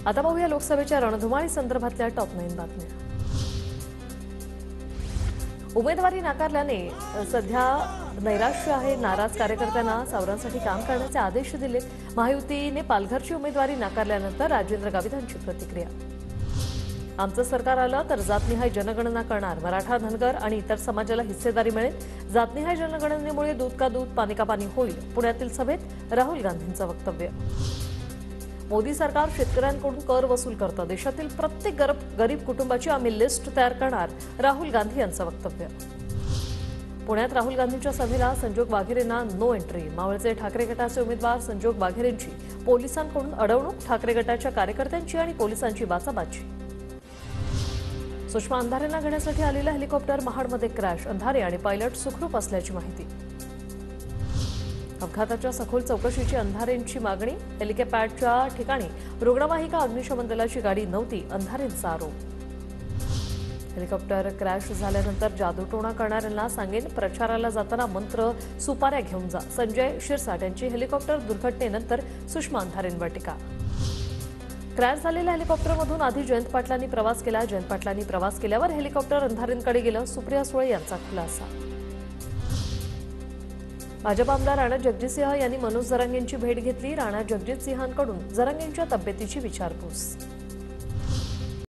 आता पाहूया लोकसभेच्या रणधुमाळी संदर्भातल्या टॉप 9 बातम्या। उमेदवारी नाकारल्याने सध्या नैराश्य आहे। नाराज कार्यकर्त्यांना सावरांसाठी काम करण्याचे आदेश दिले। महायुतीने पालघरची उमेदवारी नाकारल्यानंतर राजेंद्र गावितांची प्रतिक्रिया। आमचं सरकार आलं तर जातनिहाय जनगणना करणार। मराठा, धनगर आणि इतर समाजाला हिस्सेदारी मिळेल। जातनिहाय जनगणनेमुळे दूध का दूध पाणी का पाणी होईल। पुण्यातील सभेत राहुल गांधींचं वक्तव्य। मोदी सरकार शेतकऱ्यांकडून कर वसूल करतं। देशातील प्रत्येक गरीब कुटुंबाची आम्ही लिस्ट तयार करणार। राहुल गांधी यांचं वक्तव्य। पुण्यात राहुल गांधींच्या सभेला संजोग वाघेरेंना नो एंट्री। मावळचे ठाकरे गटाचे उमेदवार संजोग वाघेरेंची पोलिसांकडून अडवणूक। ठाकरे गटाच्या कार्यकर्त्यांची आणि पोलिसांची बाचाबाची। सुषमा अंधारेंना घेण्यासाठी आलेलं हेलिकॉप्टर महाडमध्ये क्रॅश। अंधारे आणि पायलट सुखरूप असल्याची माहिती। अपघाताच्या सखोल चौकशीची अंधारेंची मागणी। हेलिकॅपॅडच्या ठिकाणी रुग्णवाहिका अग्निशमन दलाची गाडी नव्हती, अंधारेंचा आरोप। हेलिकॉप्टर क्रॅश झाल्यानंतर जादूटोणा करणाऱ्यांना सांगेन, प्रचाराला जाताना मंत्र सुपाऱ्या घेऊन जा। संजय शिरसाट यांची हेलिकॉप्टर दुर्घटनेनंतर सुषमा अंधारेंवर टीका। क्रॅश झालेल्या हेलिकॉप्टरमधून आधी जयंत पाटलांनी प्रवास केला। जयंत पाटलांनी प्रवास केल्यावर हेलिकॉप्टर अंधारेंकडे गेलं। सुप्रिया सुळे यांचा खुलासा। भाजप आमदार राणा जगजितसिंह यांनी मनोज जरांगेंची भेट घेतली। राणा जगजितसिंहांकडून जरांगेंच्या तब्येतीची विचारपूस।